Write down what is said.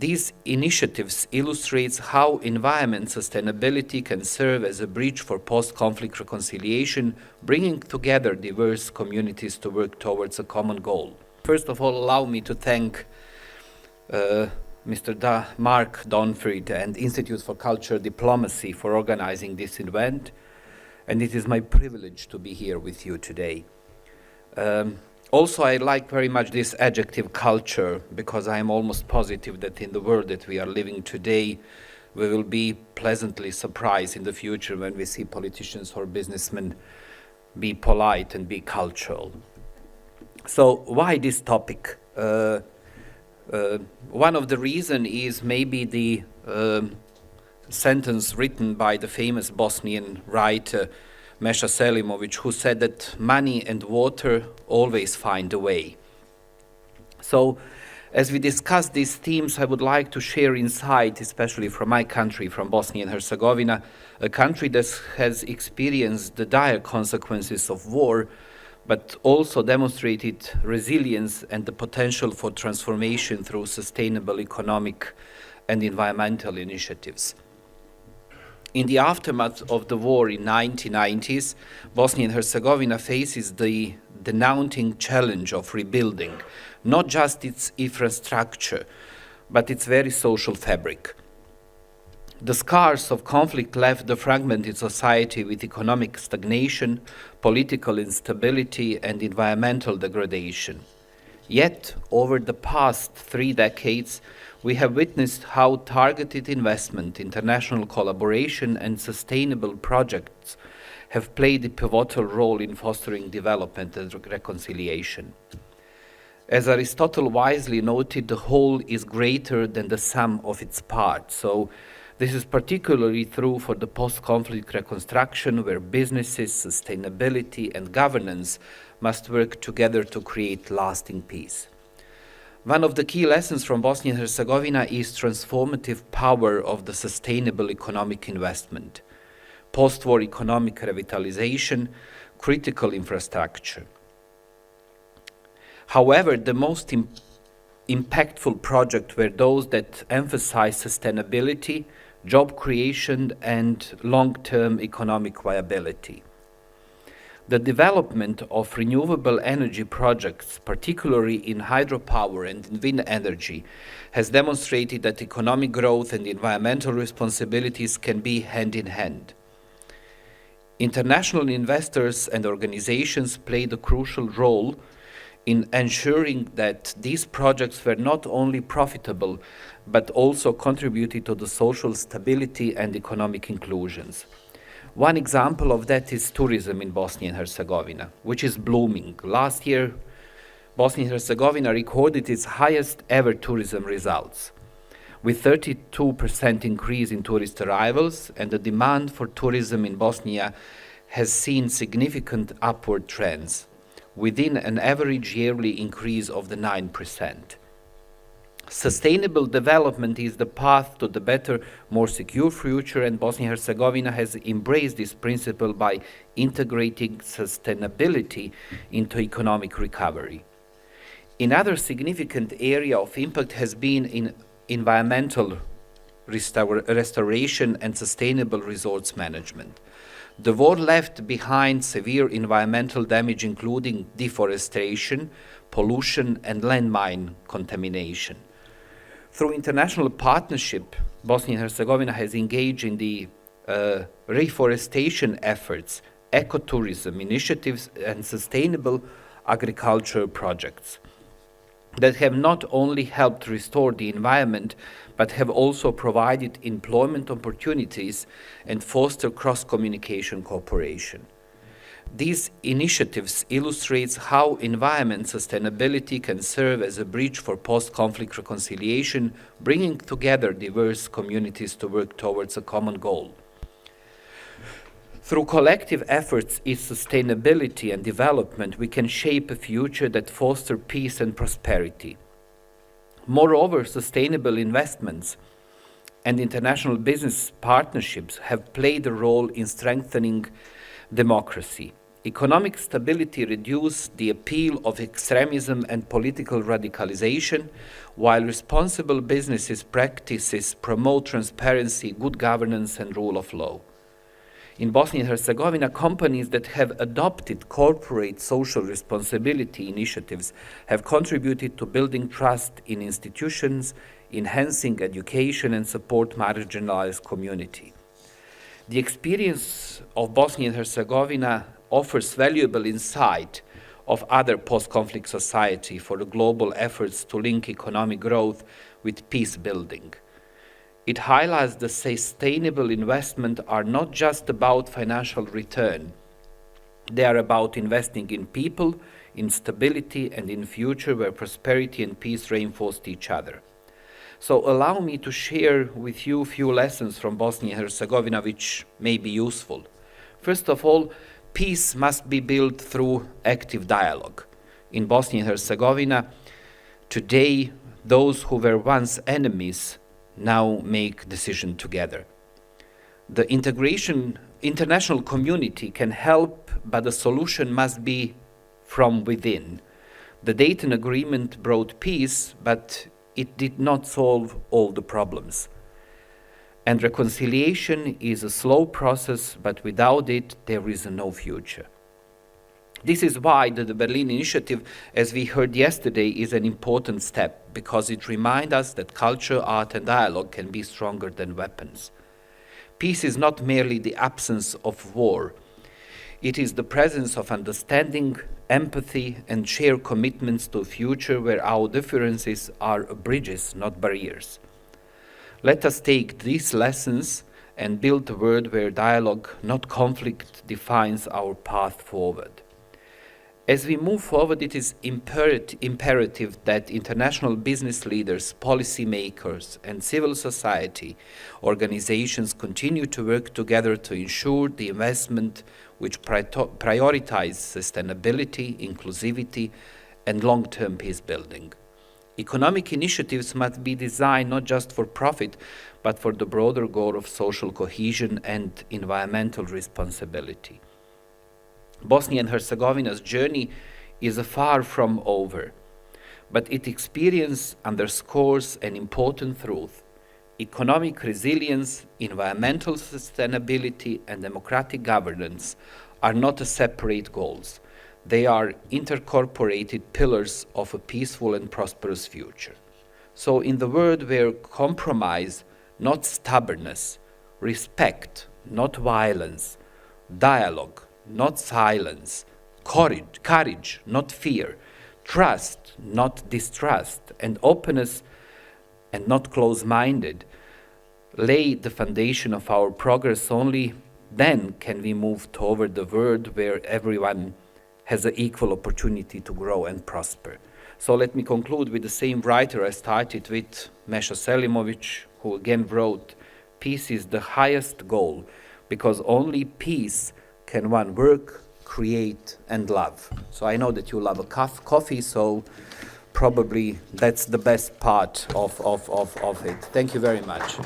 These initiatives illustrates how environment sustainability can serve as a bridge for post-conflict reconciliation, bringing together diverse communities to work towards a common goal. First of all, allow me to thank Mr. Mark Donfried and Institute for Cultural Diplomacy for organizing this event, and it is my privilege to be here with you today. Also, I like very much this adjective culture, because I am almost positive that in the world that we are living today, we will be pleasantly surprised in the future when we see politicians or businessmen be polite and be cultural. So why this topic? One of the reasons is maybe the sentence written by the famous Bosnian writer Meša Selimović, who said that money and water always find a way. So, as we discuss these themes, I would like to share insight, especially from my country, from Bosnia and Herzegovina, a country that has experienced the dire consequences of war, but also demonstrated resilience and the potential for transformation through sustainable economic and environmental initiatives. In the aftermath of the war in 1990s, Bosnia and Herzegovina faces the daunting challenge of rebuilding not just its infrastructure, but its very social fabric. The scars of conflict left the fragmented society with economic stagnation, political instability, and environmental degradation. Yet, over the past 3 decades, we have witnessed how targeted investment, international collaboration, and sustainable projects have played a pivotal role in fostering development and reconciliation. As Aristotle wisely noted, the whole is greater than the sum of its parts. So, this is particularly true for the post-conflict reconstruction, where businesses, sustainability, and governance must work together to create lasting peace. One of the key lessons from Bosnia and Herzegovina is transformative power of the sustainable economic investment, post-war economic revitalization, critical infrastructure. However, the most impactful projects were those that emphasize sustainability, job creation, and long-term economic viability. The development of renewable energy projects, particularly in hydropower and in wind energy, has demonstrated that economic growth and environmental responsibilities can be hand in hand. International investors and organizations played a crucial role in ensuring that these projects were not only profitable, but also contributed to the social stability and economic inclusions. One example of that is tourism in Bosnia and Herzegovina, which is blooming. Last year, Bosnia and Herzegovina recorded its highest ever tourism results, with 32% increase in tourist arrivals, and the demand for tourism in Bosnia has seen significant upward trends, within an average yearly increase of the 9%. Sustainable development is the path to the better, more secure future, and Bosnia and Herzegovina has embraced this principle by integrating sustainability into economic recovery. Another significant area of impact has been in environmental restoration and sustainable resource management. The war left behind severe environmental damage, including deforestation, pollution, and landmine contamination. Through international partnership, Bosnia and Herzegovina has engaged in the reforestation efforts, ecotourism initiatives, and sustainable agriculture projects that have not only helped restore the environment, but have also provided employment opportunities and foster cross-communication cooperation. These initiatives illustrate how environment sustainability can serve as a bridge for post-conflict reconciliation, bringing together diverse communities to work towards a common goal. Through collective efforts in sustainability and development, we can shape a future that fosters peace and prosperity. Moreover, sustainable investments and international business partnerships have played a role in strengthening democracy. Economic stability reduces the appeal of extremism and political radicalization, while responsible business practices promote transparency, good governance, and rule of law. In Bosnia and Herzegovina, companies that have adopted corporate social responsibility initiatives have contributed to building trust in institutions, enhancing education, and support marginalized community. The experience of Bosnia and Herzegovina offers valuable insight of other post-conflict society for the global efforts to link economic growth with peace building. It highlights that sustainable investment are not just about financial return. They are about investing in people, in stability, and in future where prosperity and peace reinforce each other. So allow me to share with you a few lessons from Bosnia and Herzegovina which may be useful. First of all, peace must be built through active dialogue. In Bosnia and Herzegovina, today, those who were once enemies now make decisions together. The international community can help, but the solution must be from within. The Dayton Agreement brought peace, but it did not solve all the problems. And reconciliation is a slow process, but without it, there is no future. This is why the Berlin Initiative, as we heard yesterday, is an important step, because it reminds us that culture, art, and dialogue can be stronger than weapons. Peace is not merely the absence of war. It is the presence of understanding, empathy, and shared commitments to a future where our differences are bridges, not barriers. Let us take these lessons and build a world where dialogue, not conflict, defines our path forward. As we move forward, it is imperative that international business leaders, policymakers, and civil society organizations continue to work together to ensure the investment which prioritize sustainability, inclusivity, and long-term peace building. Economic initiatives must be designed not just for profit, but for the broader goal of social cohesion and environmental responsibility. Bosnia and Herzegovina's journey is far from over, but its experience underscores an important truth. Economic resilience, environmental sustainability, and democratic governance are not separate goals. They are intercorporated pillars of a peaceful and prosperous future. So in the world where compromise, not stubbornness, respect, not violence, dialogue, not silence, courage, not fear, trust, not distrust, and openness, and not close-minded, lay the foundation of our progress. Only then can we move toward the world where everyone has an equal opportunity to grow and prosper. So let me conclude with the same writer I started with, Meša Selimović, who again wrote, "Peace is the highest goal, because only peace can one work, create, and love." So I know that you love a coffee, so probably that's the best part of it. Thank you very much.